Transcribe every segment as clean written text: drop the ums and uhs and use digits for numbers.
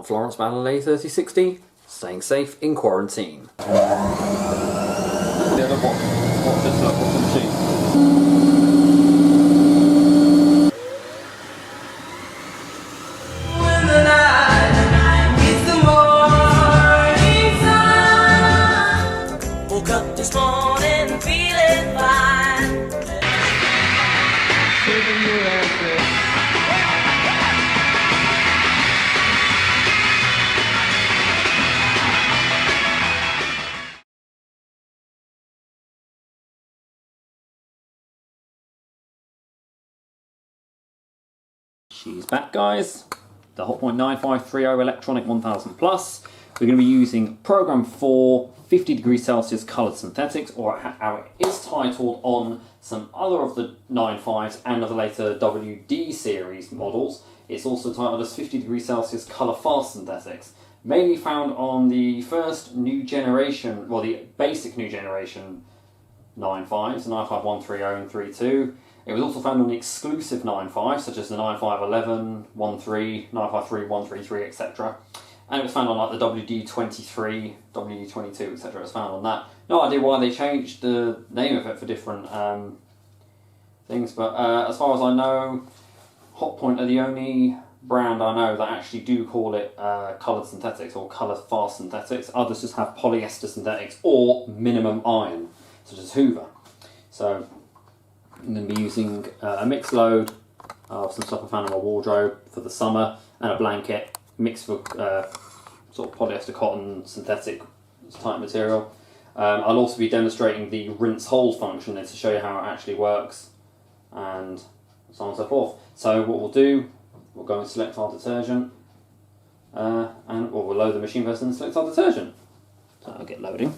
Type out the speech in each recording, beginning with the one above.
I'm Florence Ballet 3060, staying safe in quarantine. This morning feeling fine. She's back, guys. The Hotpoint 9530 Electronic 1000 Plus. We're going to be using Program 4 50 degrees Celsius coloured synthetics, or how it is titled on some other of the 95s and of the later WD series models. It's also titled as 50 degrees Celsius colour fast synthetics. Mainly found on the first new generation, well, the basic new generation 95s, 95130 and 32. It was also found on the exclusive 95s, such as the 9511, 13, 953, 133, etc. And it was found on like the WD23, WD22, etc. It was found on that. No idea why they changed the name of it for different things, but as far as I know, Hotpoint are the only brand I know that actually do call it coloured synthetics or colour fast synthetics. Others just have polyester synthetics or minimum iron, such as Hoover. So I'm going to be using a mixed load of some stuff I found in my wardrobe for the summer and a blanket mixed with sort of polyester cotton synthetic type material. I'll also be demonstrating the rinse hold function to show you how it actually works and so on and so forth. So what we'll do, we'll go and select our detergent and we'll load the machine first and select our detergent. So I'll get loading.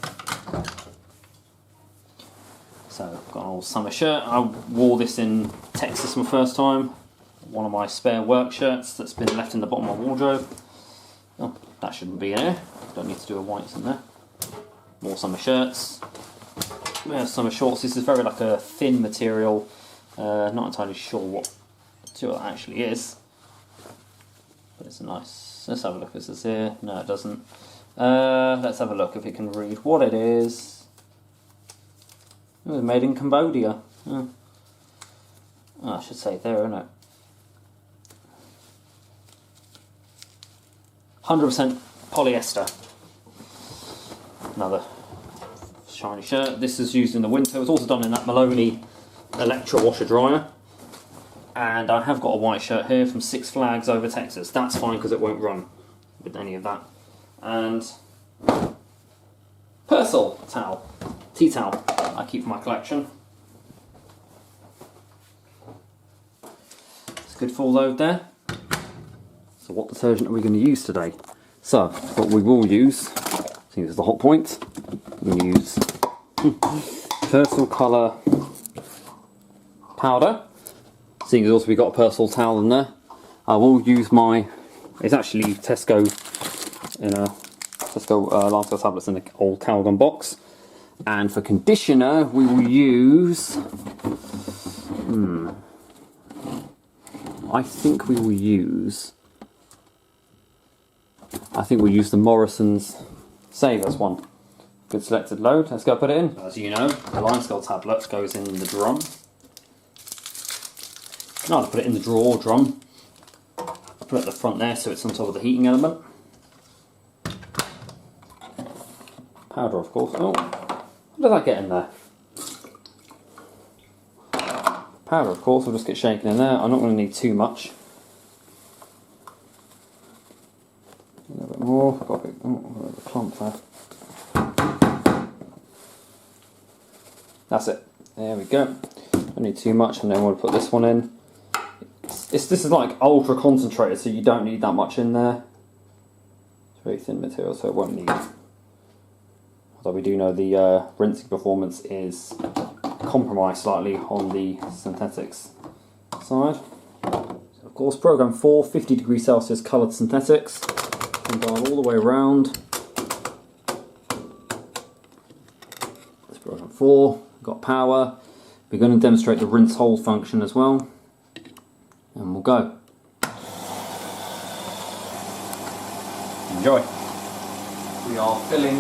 So I've got an old summer shirt. I wore this in Texas my first time. One of my spare work shirts that's been left in the bottom of my wardrobe. Oh, that shouldn't be in here. Don't need to do a whites in there. More summer shirts. We have summer shorts. This is very like a thin material. Not entirely sure what it actually is. But it's a nice... Let's have a look. Is this here? No, it doesn't. Let's have a look if it can read what it is. It was made in Cambodia. Oh, I should say there, isn't it? 100% polyester. Another shiny shirt. This is used in the winter. It was also done in that Maloney Electra washer dryer. And I have got a white shirt here from Six Flags over Texas. That's fine because it won't run with any of that. And Persil towel, tea towel. I keep for my collection. It's a good full load there. So what detergent are we going to use today? So what we will use, seeing as the Hotpoint, we're going to use Persil colour powder. Seeing as also we've got a Persil towel in there. I will use my, it's actually Tesco in a Tesco Lancer tablets in an old Calgon box. And for conditioner, we will use, I think we'll use the Morrison's Savers one. Good selected load. Let's go put it in. As you know, the Limescale tablet goes in the drum. You can either put it in the drawer or drum. I put it at the front there so it's on top of the heating element. Powder, of course. Oh, what did I get in there? Powder, of course, will just get shaken in there. I'm not going to need too much. A little bit more. Got a bit, got a clump there. That's it. There we go. Don't need too much, and then we'll put this one in. This is like ultra concentrated, so you don't need that much in there. It's very thin material, so it won't need. Although we do know the rinsing performance is compromised slightly on the synthetics side. So of course, Program 4, 50 degrees Celsius coloured synthetics. Combine all the way around. That's Program 4. Got power. We're going to demonstrate the rinse hold function as well. And we'll go. Enjoy. We are filling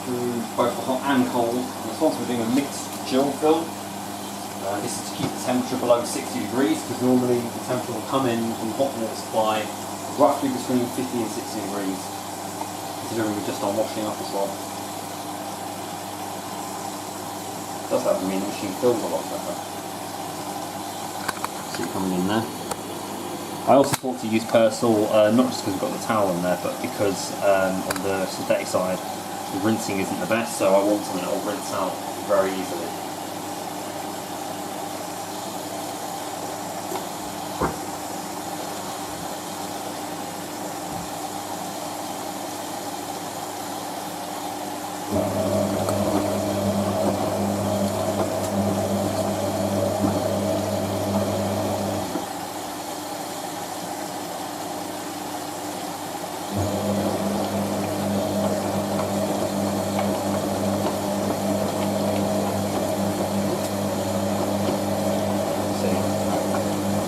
through both the hot and cold. This one's we're doing a mixed chill fill. This is to keep the temperature below 60 degrees because normally the temperature will come in from the hot water supply roughly between 50 and 60 degrees, considering we're just on washing up as well. It does that mean the machine fills a lot better. See it coming in there. I also thought to use Persil, not just because we've got the towel in there, but because on the synthetic side the rinsing isn't the best, so I want something that will rinse out very easily.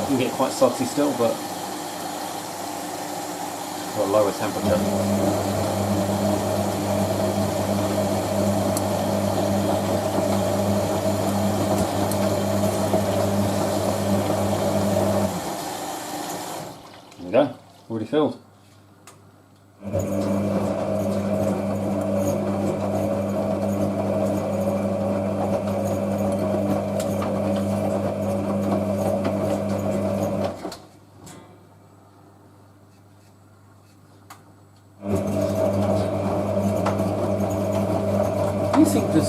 Can get quite salty still, but for a lower temperature. There we go, already filled. I think the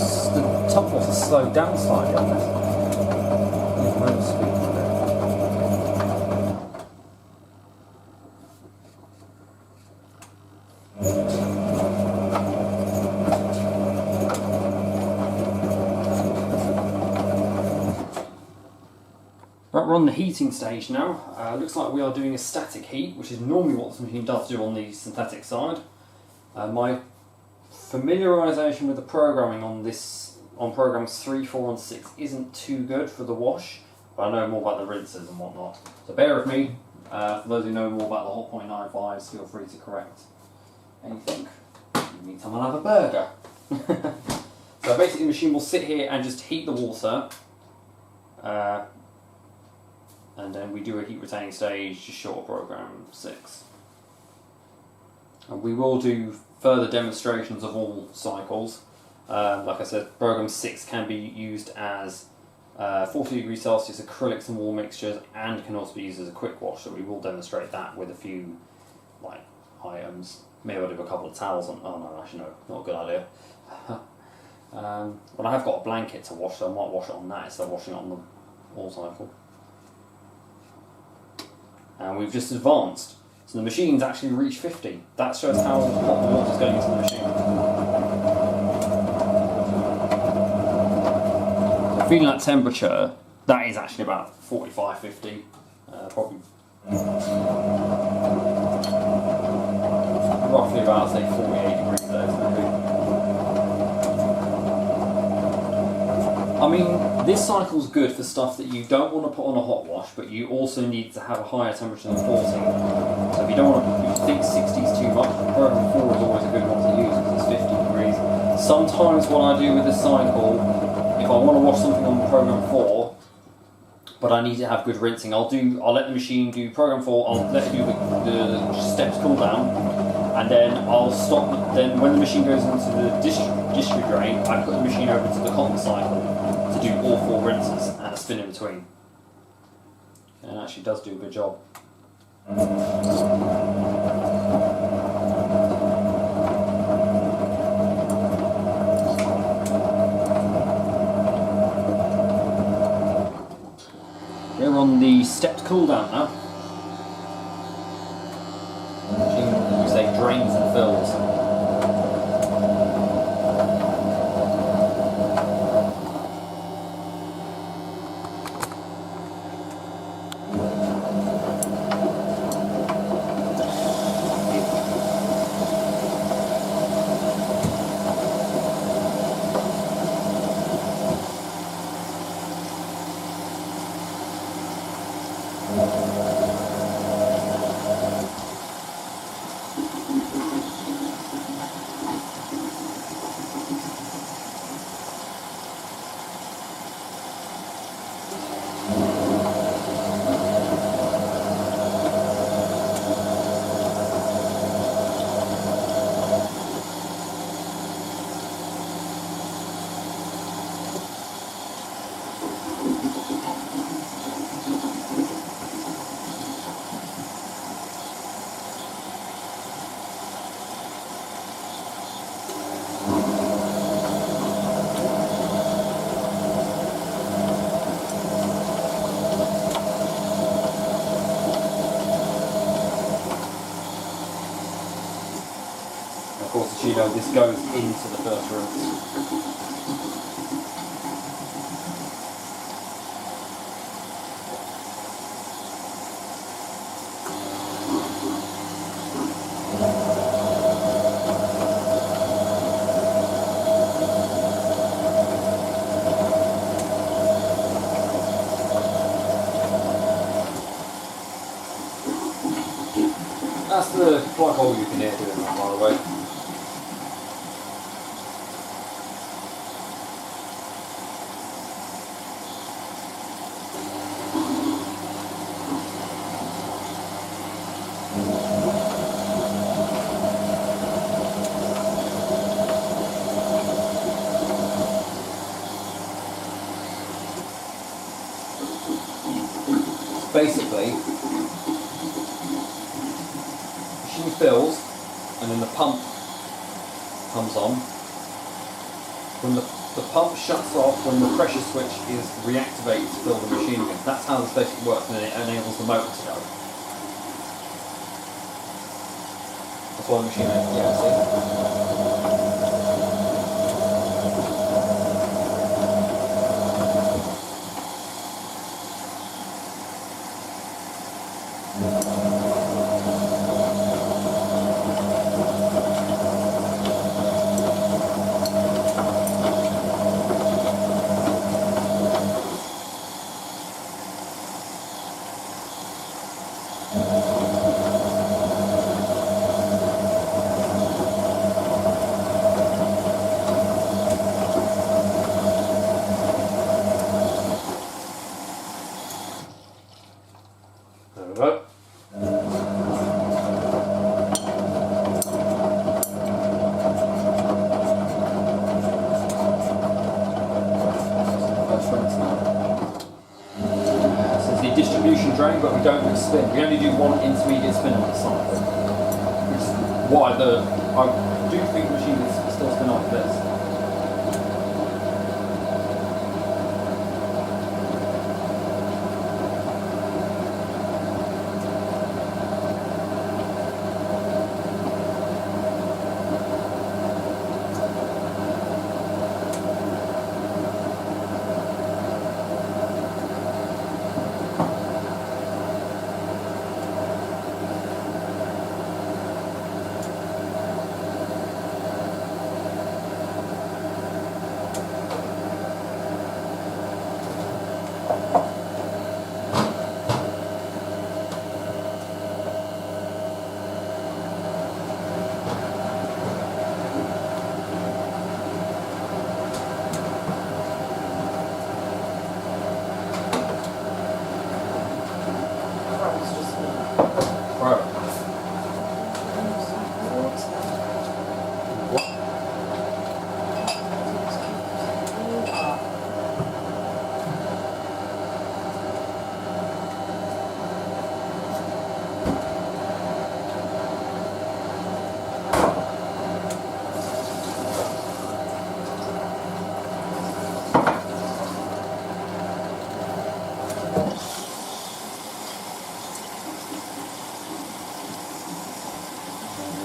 top water slowed down slightly on this. Right, we're on the heating stage now. Looks like we are doing a static heat, which is normally what this machine does do on the synthetic side. My familiarisation with the programming on programs 3, 4 and 6 isn't too good for the wash, but I know more about the rinses and whatnot. So bear with me. For those who know more about the Hotpoint 95s, feel free to correct anything. In the meantime, I'll have a burger. So basically the machine will sit here and just heat the water, and then we do a heat retaining stage just short of program 6. And we will do further demonstrations of all cycles. Like I said, program 6 can be used as 40 degrees Celsius acrylics and wall mixtures, and can also be used as a quick wash, so we will demonstrate that with a few items. Maybe I'll do a couple of towels on. Oh no, actually no, not a good idea. But I have got a blanket to wash, so I might wash it on that instead of washing it on the wall cycle. And we've just advanced. So the machine's actually reached 50. That shows how hot the water's going into the machine. So feeling that temperature, that is actually about 45, 50. Probably roughly about, say, 48 degrees there, maybe. I mean, this cycle's good for stuff that you don't want to put on a hot wash, but you also need to have a higher temperature than 40. So if you don't want to, if you think 60 is too much, program 4 is always a good one to use because it's 50 degrees. Sometimes what I do with this cycle, if I want to wash something on program 4, but I need to have good rinsing, I'll let the machine do program 4, I'll let it do the steps cool down, and then I'll stop. Then when the machine goes into the district drain, I put the machine over to the cotton cycle to do all 4 rinses and a spin in between. And it actually does do a good job. We're on the stepped cool down now. The machine, you say, drains and fills. course, as you know, this goes into the first rinse. That's the plug hole you can hear doing that, by the way. Basically, machine fills and then the pump comes on. When the pump shuts off, when the pressure switch is reactivated to fill the machine again. That's how this basically works, and it enables the motor to go. That's why the machine, yeah, see? There we go. This is the distribution drain, but we don't do spin. We only do one intermediate spin on the side. Which is why I do think the machine is still spin like this.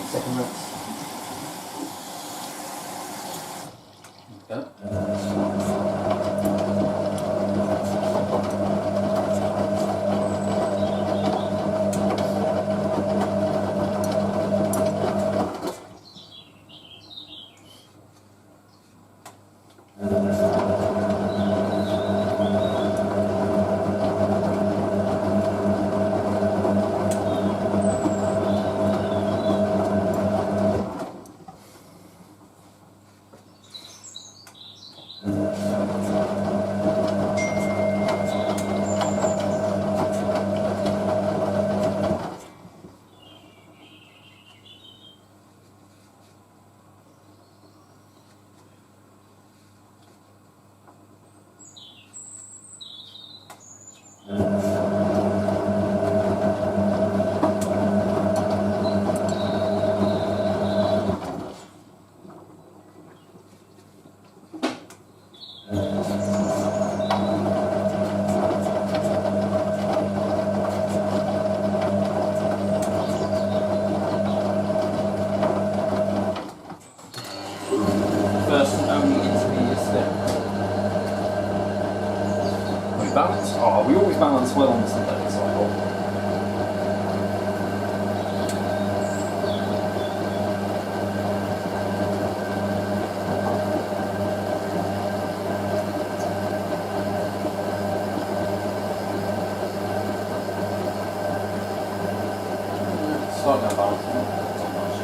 Second rinse. Okay. balance well on the synthetic cycle. Slightly unbalanced, not much.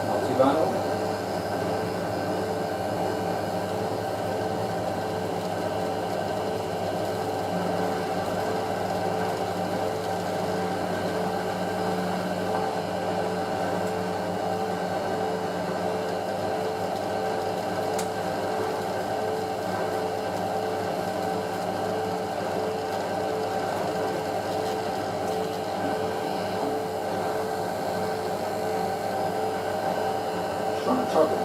Not too bad. Trouble.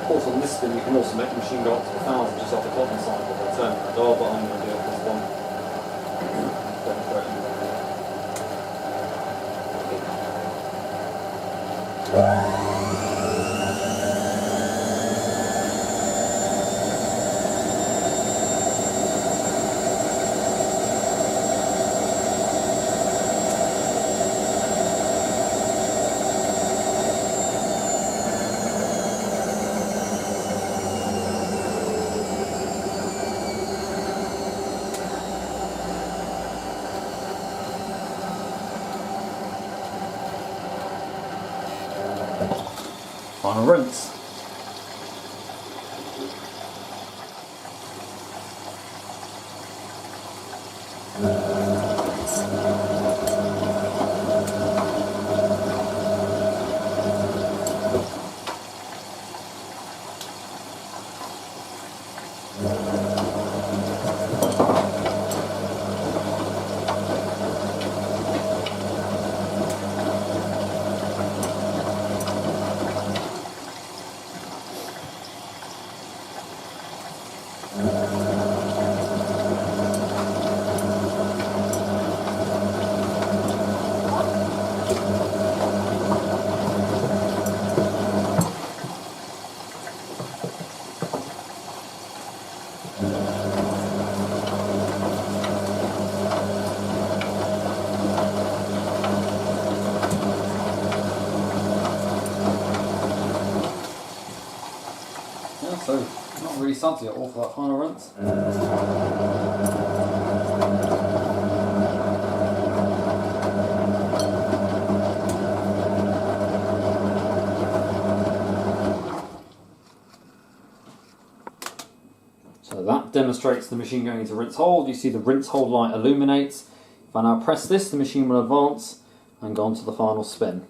Of course, on this spin you can also make the machine go up to 1,000 just off the clocking cycle by turning the dial, but I'm going to do it this one. Final rinse. So, not really salty at all for that final rinse. So that demonstrates the machine going into rinse hold. You see the rinse hold light illuminates. If I now press this, the machine will advance and go on to the final spin.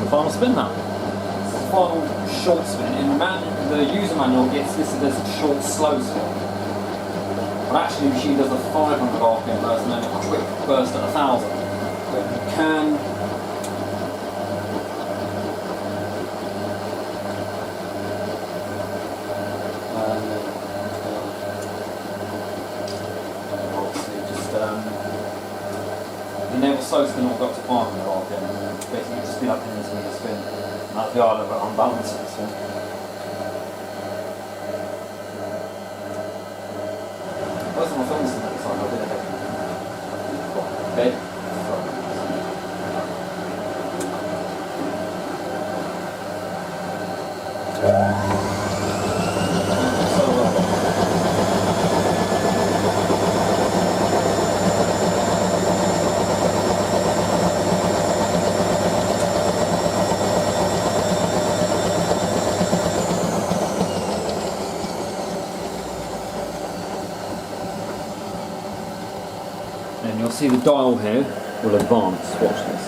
Final spin now. Final short spin. In the user manual gets listed as a short slow spin. But actually the machine does a 500 RPM burst and then a quick burst at 1,000. But you can obviously just enable slow spin will go up to 500 RPM. Basically, just speed up in the spin. And that'll be a little bit unbalanced. So. Most of my films in that side, I did it. Okay. And you'll see the dial here will advance. Watch this.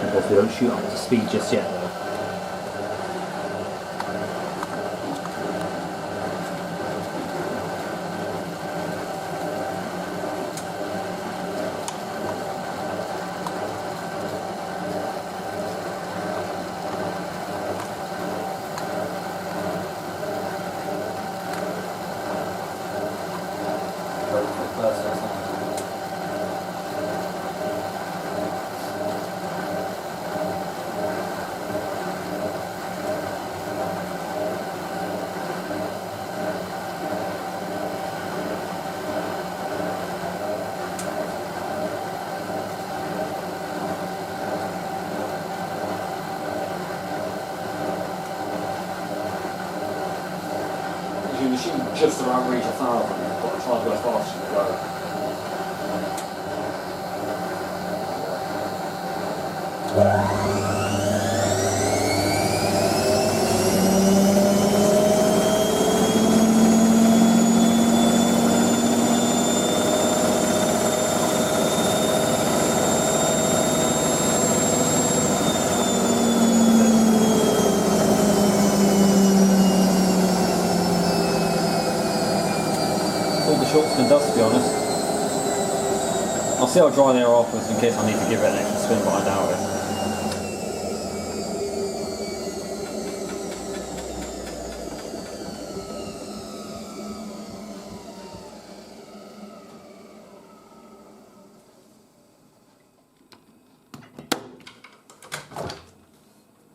Of course, we don't shoot up to speed just yet, though. Your machine just around reach 1,000, but try to go as fast as you can go. All the short spin does, to be honest. I'll see how dry they are afterwards in case I need to give it an extra spin, but I doubt it.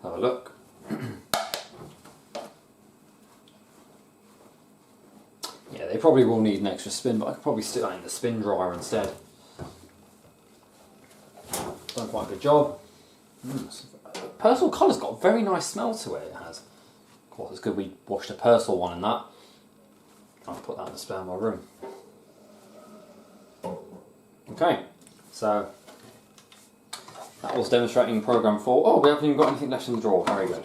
Have a look. Yeah, they probably will need an extra spin, but I could probably stick that in the spin dryer instead. Done quite a good job. Persil colour's got a very nice smell to it, it has. Of course, it's good we washed a Persil one in that. I'll put that in the spare in my room. Okay, so that was demonstrating program 4. Oh, we haven't even got anything left in the drawer, very good.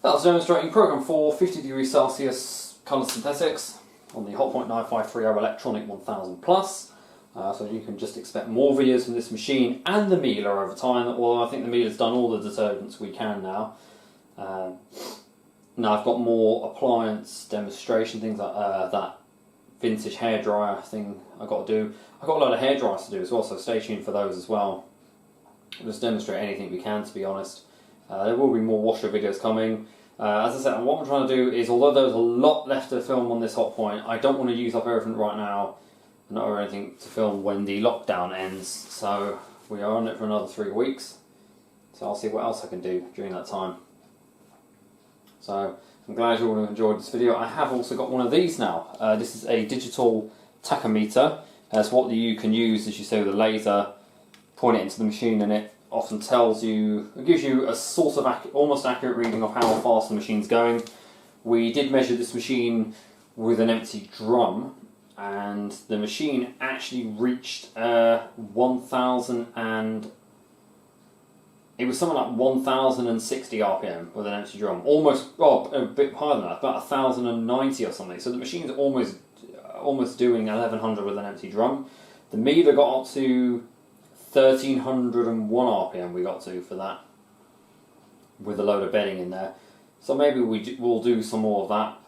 That was demonstrating program 4, 50 degrees Celsius colour synthetics on the Hotpoint 9530 Electronic 1000 Plus. So you can just expect more videos from this machine and the Miele over time. Although I think the Miele's done all the detergents we can now. Now I've got more appliance demonstration things like that vintage hairdryer thing I've got to do. I've got a lot of hairdryers to do as well, so stay tuned for those as well. We'll just demonstrate anything we can, to be honest. There will be more washer videos coming. As I said, what I'm trying to do is, although there's a lot left to film on this Hotpoint, I don't want to use up everything right now. Not have anything to film when the lockdown ends, so we are on it for another 3 weeks. So I'll see what else I can do during that time. So I'm glad you all enjoyed this video. I have also got one of these now. This is a digital tachometer. That's what you can use, as you say, with a laser, point it into the machine, and it often tells you, it gives you a sort of almost accurate reading of how fast the machine's going. We did measure this machine with an empty drum, and the machine actually reached 1,000 and it was something like 1,060 RPM with an empty drum. Almost, well, a bit higher than that, about 1,090 or something. So the machine's almost doing 1,100 with an empty drum. The Miele got up to 1,301 RPM we got to for that, with a load of bedding in there. So maybe we'll do some more of that.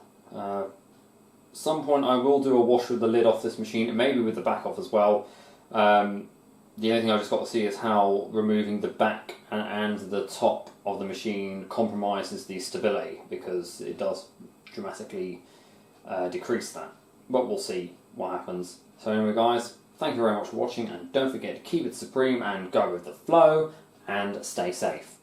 Some point I will do a wash with the lid off this machine, and maybe with the back off as well. The only thing I just got to see is how removing the back and the top of the machine compromises the stability, because it does dramatically decrease that. but we'll see what happens. So anyway guys, thank you very much for watching, and don't forget to keep it supreme and go with the flow and stay safe.